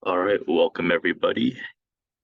All right, welcome everybody.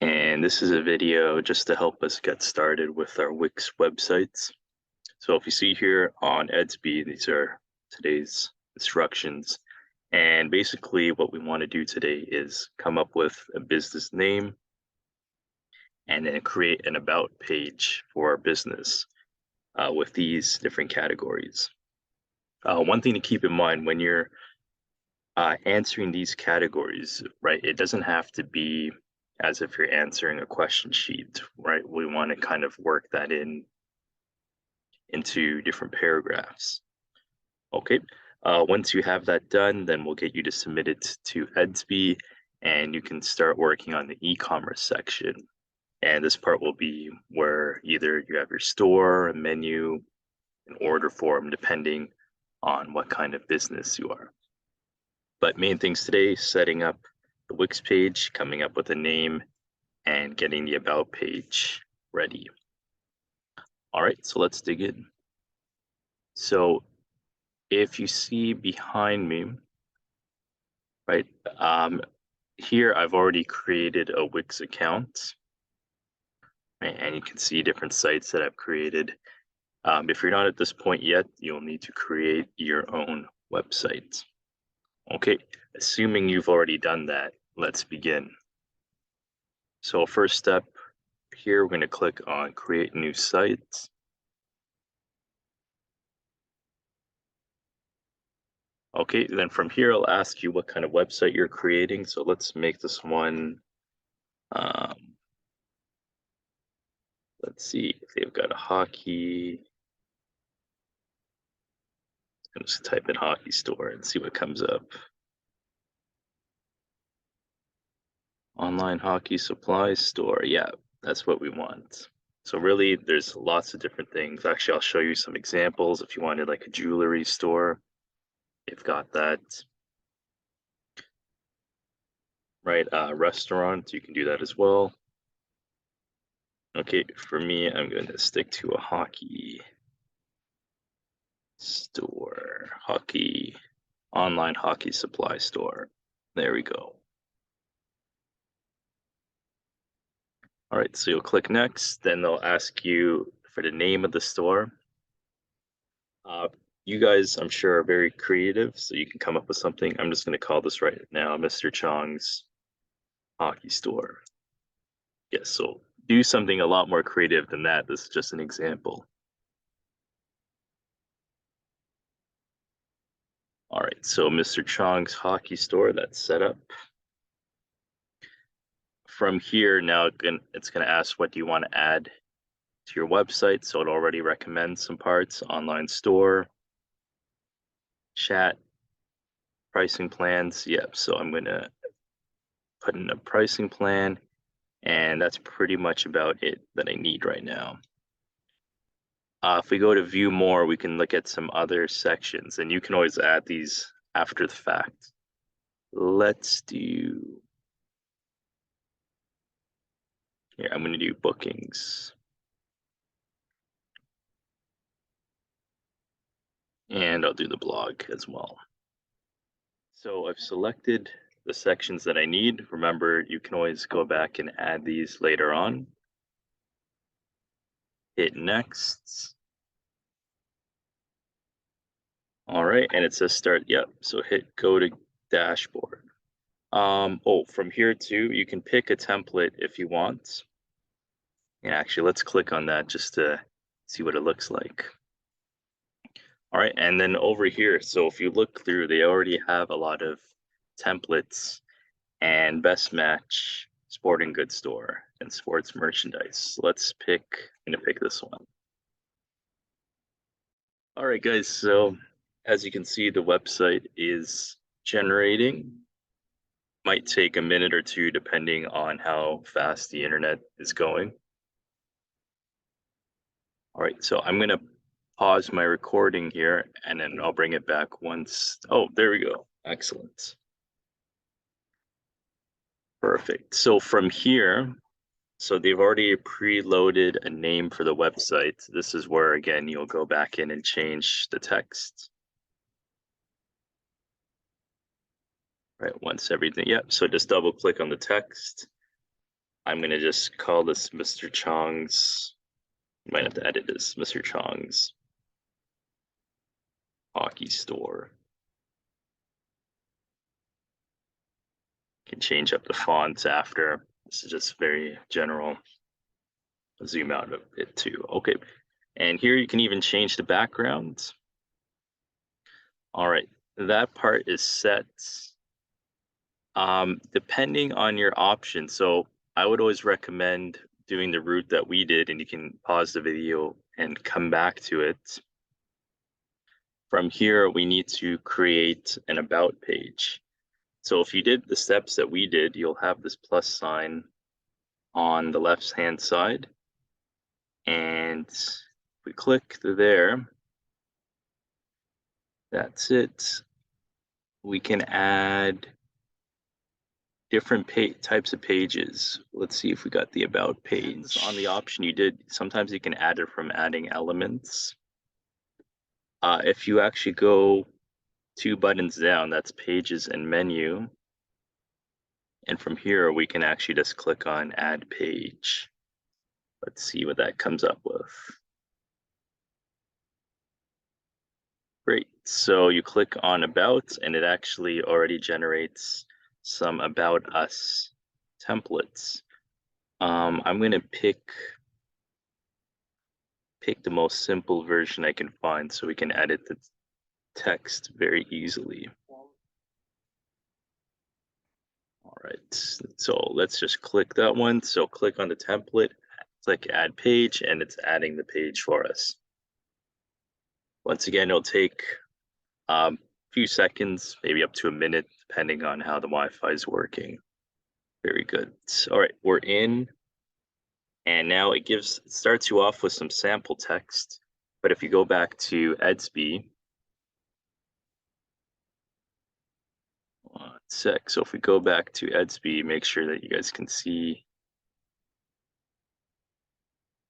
And this is a video just to help us get started with our Wix websites. So if you see here on Edsby, these are today's instructions. And basically what we want to do today is come up with a business name and then create an about page for our business with these different categories. One thing to keep in mind when you're answering these categories, right? It doesn't have to be as if you're answering a question sheet, right? We want to kind of work that into different paragraphs. Okay. Once you have that done, then we'll get you to submit it to Edsby and you can start working on the e-commerce section. And this part will be where either you have your store, a menu, an order form, depending on what kind of business you are. But main things today, setting up the Wix page, coming up with a name, and getting the about page ready. All right, so let's dig in. So if you see behind me, right, here I've already created a Wix account, right, and you can see different sites that I've created. If you're not at this point yet, you'll need to create your own website. Okay, assuming you've already done that, let's begin. So first step here, we're going to click on create new site. Okay, then from here, I'll ask you what kind of website you're creating. So let's make this one, let's see if they've got a hockey. I'm just type in hockey store and see what comes up. Online hockey supply store. Yeah, that's what we want. So really, there's lots of different things. Actually, I'll show you some examples. If you wanted like a jewelry store, you've got that. Right, restaurant, you can do that as well. Okay, for me, I'm going to stick to a hockey store, online hockey supply store. There we go. All right, so you'll click next, then they'll ask you for the name of the store. You guys, I'm sure, are very creative, so you can come up with something. I'm just going to call this right now Mr. Chong's Hockey Store. Yes, so do something a lot more creative than that. This is just an example. All right, so Mr. Chong's Hockey Store, that's set up. From here, now it's going to ask what do you want to add to your website. So it already recommends some parts, online store, chat, pricing plans. Yep, so I'm going to put in a pricing plan, and that's pretty much about it that I need right now. If we go to view more, we can look at some other sections, and you can always add these after the fact. Let's do, here, I'm going to do bookings. And I'll do the blog as well. So I've selected the sections that I need. Remember, you can always go back and add these later on. Hit next. All right, and it says start. Yep, so hit go to dashboard. Oh, from here too, you can pick a template if you want. And actually, let's click on that just to see what it looks like. All right, and then over here, so if you look through, they already have a lot of templates and best match sporting goods store and sports merchandise. Let's pick, I'm gonna pick this one. All right, guys, so as you can see, the website is generating. Might take a minute or two depending on how fast the internet is going. All right, so I'm gonna pause my recording here and then I'll bring it back once. Oh, there we go. Excellent. Perfect. So from here, so they've already preloaded a name for the website. This is where, again, you'll go back in and change the text. Right, once everything, yep. So just double click on the text. I'm gonna just call this Mr. Chong's, you might have to edit this, Mr. Chong's hockey store. You can change up the fonts after. This is just very general. I'll zoom out a bit too. Okay, and here you can even change the background. All right, that part is set. Depending on your option, so I would always recommend doing the route that we did, and you can pause the video and come back to it. From here, we need to create an about page. So if you did the steps that we did, you'll have this plus sign on the left-hand side. And if we click there, that's it. We can add different types of pages. Let's see if we got the about page. On the option you did, sometimes you can add it from adding elements. If you actually go 2 buttons down, that's pages and menu. And from here, we can actually just click on add page. Let's see what that comes up with. Great, so you click on about and it actually already generates some about us templates. I'm gonna pick the most simple version I can find so we can edit the text very easily. All right, so let's just click that one. So click on the template, click add page, and it's adding the page for us. Once again, it'll take a few seconds, maybe up to a minute, depending on how the Wi-Fi is working. Very good. All right, we're in. And now it starts you off with some sample text. But if you go back to Edsby, one sec. So if we go back to Edsby, make sure that you guys can see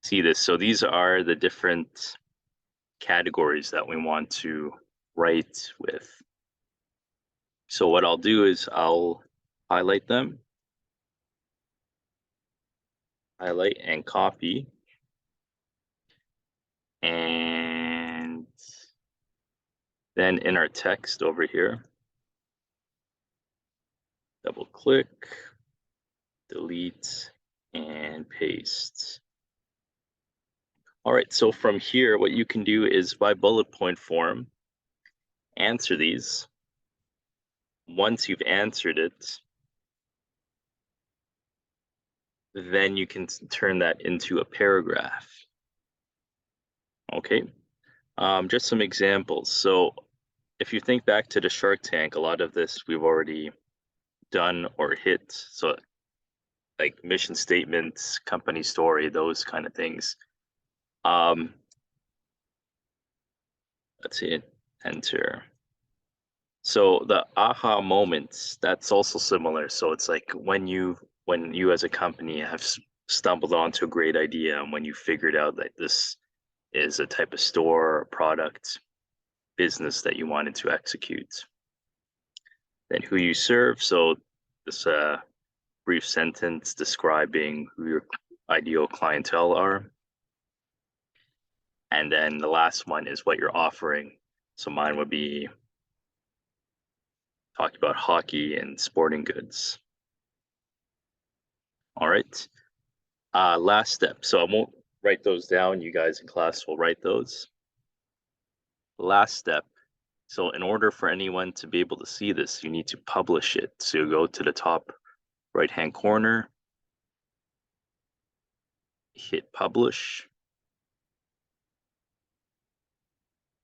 this. So these are the different categories that we want to write with. So what I'll do is I'll highlight them, highlight and copy, and then in our text over here, double click, delete, and paste. All right, so from here, what you can do is by bullet point form, answer these. Once you've answered it, then you can turn that into a paragraph. Okay, just some examples. So if you think back to the Shark Tank, a lot of this we've already done or hit. So like mission statements, company story, those kind of things. Let's hit enter. So the aha moments, that's also similar. So it's like when you as a company have stumbled onto a great idea, and when you figured out that this is a type of store or product business that you wanted to execute. Then who you serve. So this brief sentence describing who your ideal clientele are. And then the last one is what you're offering. So mine would be talking about hockey and sporting goods. All right. Last step. So I won't write those down. You guys in class will write those. Last step. So in order for anyone to be able to see this, you need to publish it. So you go to the top right-hand corner, hit publish.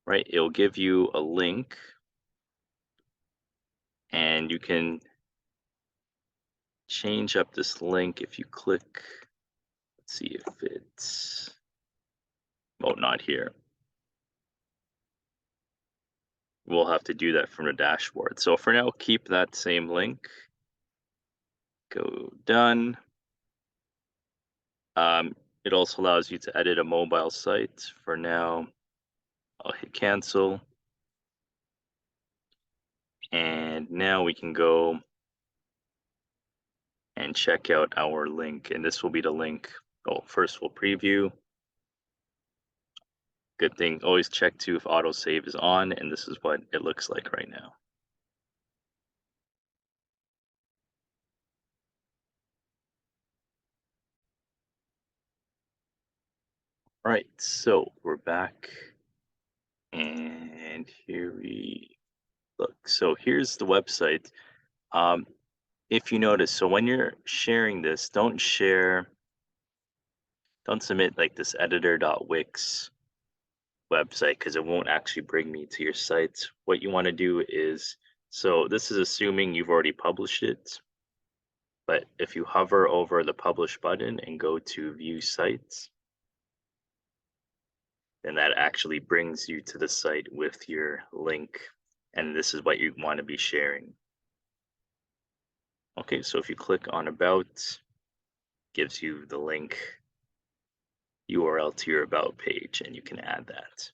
Right, it'll give you a link and you can change up this link if you click. Let's see if it's, oh, not here. We'll have to do that from the dashboard. So for now, keep that same link. Go done. It also allows you to edit a mobile site. For now, I'll hit cancel. And now we can go and check out our link. And this will be the link. Oh, first we'll preview. Good thing, always check too if autosave is on, and this is what it looks like right now. All right, so we're back, and here we look. So here's the website. Um, if you notice, so when you're sharing this, don't submit like this editor.wix website because it won't actually bring me to your site. What you want to do is, so this is assuming you've already published it, but if you hover over the publish button and go to view sites, then that actually brings you to the site with your link, and this is what you want to be sharing. Okay, so if you click on about, gives you the link URL to your about page, and you can add that.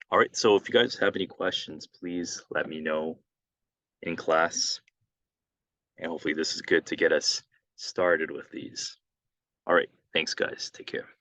All right, so if you guys have any questions, please let me know in class, and hopefully this is good to get us started with these. All right, thanks guys, take care.